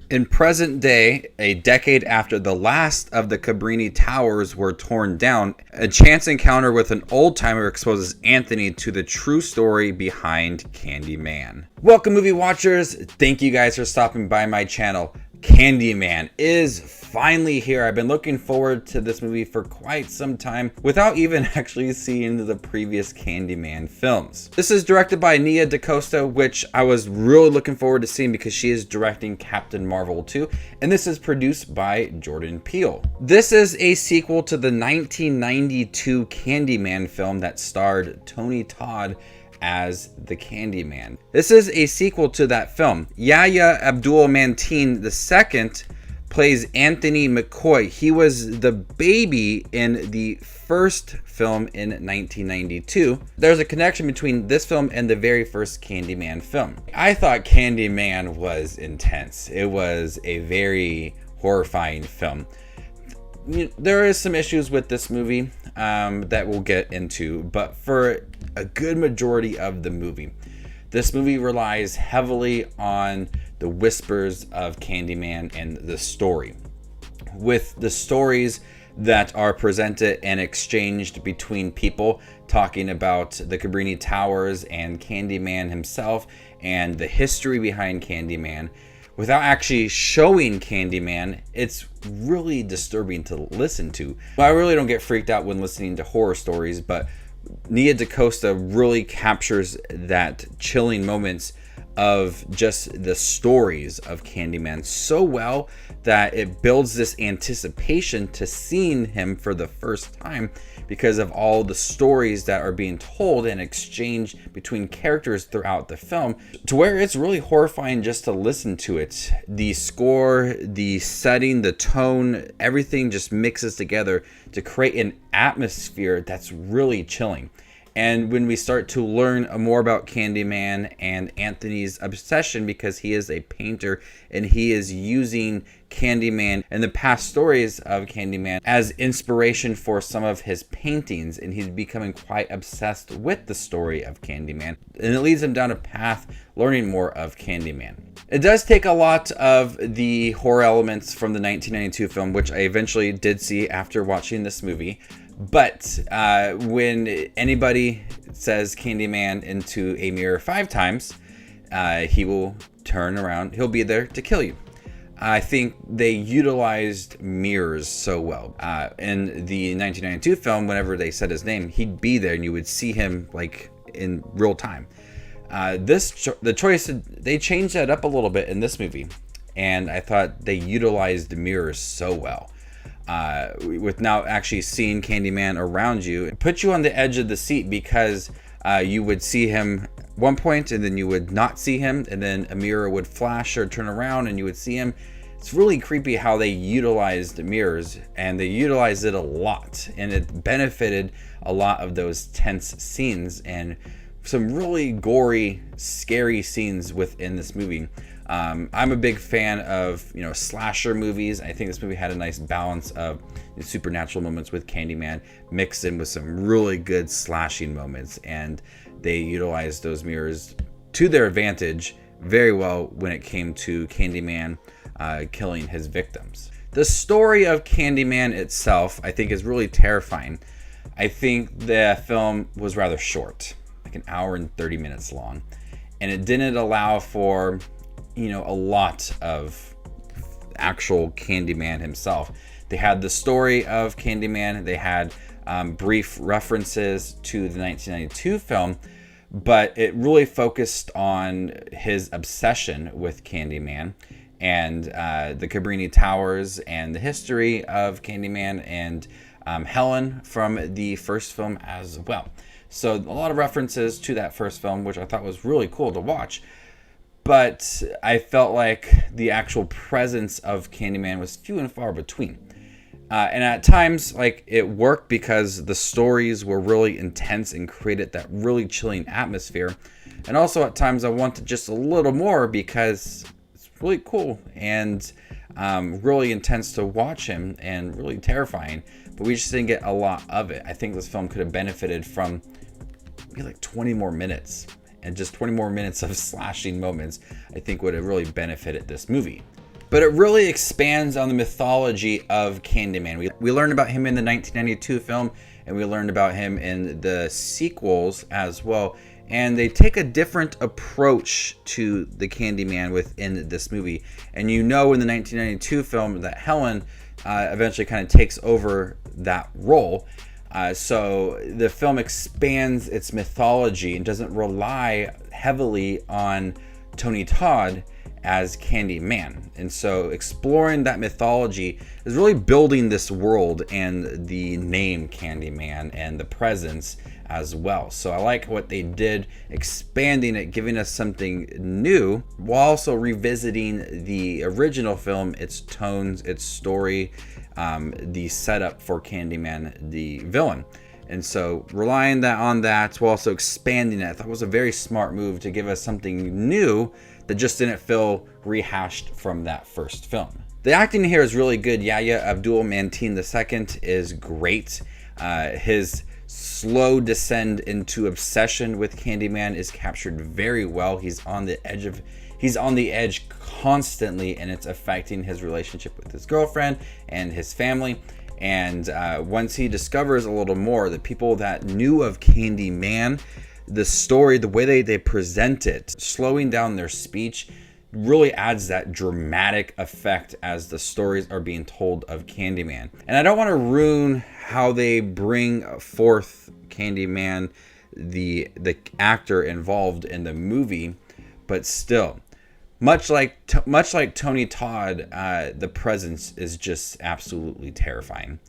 In present day, a decade after the last of the Cabrini towers were torn down, a chance encounter with an old-timer exposes Anthony to the true story behind Candyman. Welcome, movie watchers. Thank you guys for stopping by my channel. Candyman is finally here. I've been looking forward to this movie for quite some time without even actually seeing the previous Candyman films. This is directed by Nia Dacosta, which I was really looking forward to seeing because she is directing Captain Marvel 2, and this is produced by Jordan Peele. This is a sequel to the 1992 Candyman film that starred Tony Todd as the Candyman. This is a sequel to that film. Yahya Abdul-Mateen II plays Anthony McCoy. He was the baby in the first film in 1992. There's a connection between this film and the very first Candyman film. I thought Candyman was intense. It was a very horrifying film. There is some issues with this movie that we'll get into, but for a good majority of the movie, this movie relies heavily on the whispers of Candyman and the story. With the stories that are presented and exchanged between people talking about the Cabrini Towers and Candyman himself and the history behind Candyman, without actually showing Candyman, it's really disturbing to listen to. I really don't get freaked out when listening to horror stories, but Nia Dacosta really captures that chilling moments of just the stories of Candyman so well that it builds this anticipation to seeing him for the first time because of all the stories that are being told and exchanged between characters throughout the film, to where it's really horrifying just to listen to it. The score, the setting, the tone, everything just mixes together to create an atmosphere that's really chilling. And when we start to learn more about Candyman and Anthony's obsession, because he is a painter and he is using Candyman and the past stories of Candyman as inspiration for some of his paintings, and he's becoming quite obsessed with the story of Candyman, and it leads him down a path learning more of Candyman. It does take a lot of the horror elements from the 1992 film, which I eventually did see after watching this movie. But when anybody says Candyman into a mirror 5 times, he will turn around. He'll be there to kill you. I think they utilized mirrors so well. In the 1992 film, whenever they said his name, he'd be there and you would see him like in real time. The choice, they changed that up a little bit in this movie, and I thought they utilized the mirrors so well. With now actually seeing Candyman around you, it puts you on the edge of the seat because you would see him one point and then you would not see him, and then a mirror would flash or turn around and you would see him. It's really creepy how they utilized mirrors, and they utilized it a lot, and it benefited a lot of those tense scenes and some really gory, scary scenes within this movie. I'm a big fan of, slasher movies. I think this movie had a nice balance of the supernatural moments with Candyman mixed in with some really good slashing moments, and they utilized those mirrors to their advantage very well when it came to Candyman killing his victims. The story of Candyman itself, I think, is really terrifying. I think the film was rather short, like an hour and 30 minutes long, and it didn't allow for a lot of actual Candyman himself. They had the story of Candyman, they had brief references to the 1992 film, but it really focused on his obsession with Candyman and the Cabrini Towers and the history of Candyman and Helen from the first film as well. So a lot of references to that first film, which I thought was really cool to watch. But I felt like the actual presence of Candyman was few and far between. And at times, it worked because the stories were really intense and created that really chilling atmosphere. And also at times I wanted just a little more because it's really cool and really intense to watch him and really terrifying. But we just didn't get a lot of it. I think this film could have benefited from maybe like 20 more minutes. And just 20 more minutes of slashing moments, I think, would have really benefited this movie. But it really expands on the mythology of Candyman. We learned about him in the 1992 film, and we learned about him in the sequels as well. And they take a different approach to the Candyman within this movie. And you know, in the 1992 film that Helen eventually kind of takes over that role. So the film expands its mythology and doesn't rely heavily on Tony Todd as Candyman. And so exploring that mythology is really building this world and the name Candyman and the presence as well. So I like what they did, expanding it, giving us something new while also revisiting the original film, its tones, its story, the setup for Candyman, the villain. And so relying on that while also expanding it, I thought was a very smart move to give us something new that just didn't feel rehashed from that first film. The acting here is really good. Yahya Abdul-Mateen II is great. His slow descend into obsession with Candyman is captured very well. He's on the edge constantly, and it's affecting his relationship with his girlfriend and his family. And once he discovers a little more, the people that knew of Candyman, the story, the way they present it, slowing down their speech, really adds that dramatic effect as the stories are being told of Candyman. And I don't want to ruin how they bring forth Candyman, the actor involved in the movie, but still, much like Tony Todd, the presence is just absolutely terrifying.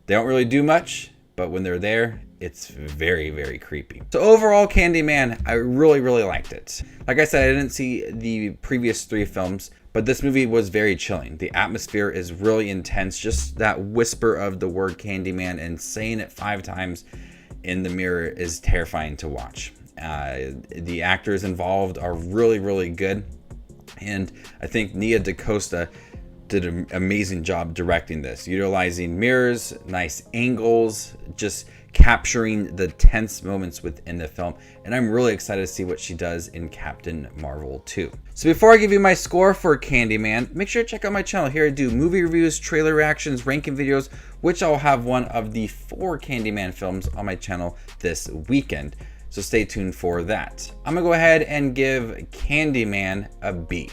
They don't really do much, but when they're there, it's very, very creepy. So overall, Candyman, I really, really liked it. Like I said, I didn't see the previous 3 films, but this movie was very chilling. The atmosphere is really intense. Just that whisper of the word Candyman and saying it 5 times in the mirror is terrifying to watch. The actors involved are really, really good. And I think Nia Dacosta did an amazing job directing this, utilizing mirrors, nice angles, just capturing the tense moments within the film. And I'm really excited to see what she does in Captain Marvel 2. So before I give you my score for Candyman, make sure to check out my channel. Here I do movie reviews, trailer reactions, ranking videos, which I'll have one of the 4 Candyman films on my channel this weekend. So stay tuned for that. I'm gonna go ahead and give Candyman a B.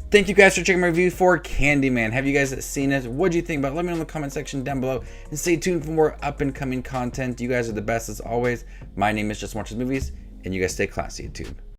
Thank you guys for checking my review for Candyman. Have you guys seen it? What do you think about it? Let me know in the comment section down below. And stay tuned for more up and coming content. You guys are the best as always. My name is Just Watches Movies, and you guys stay classy, YouTube.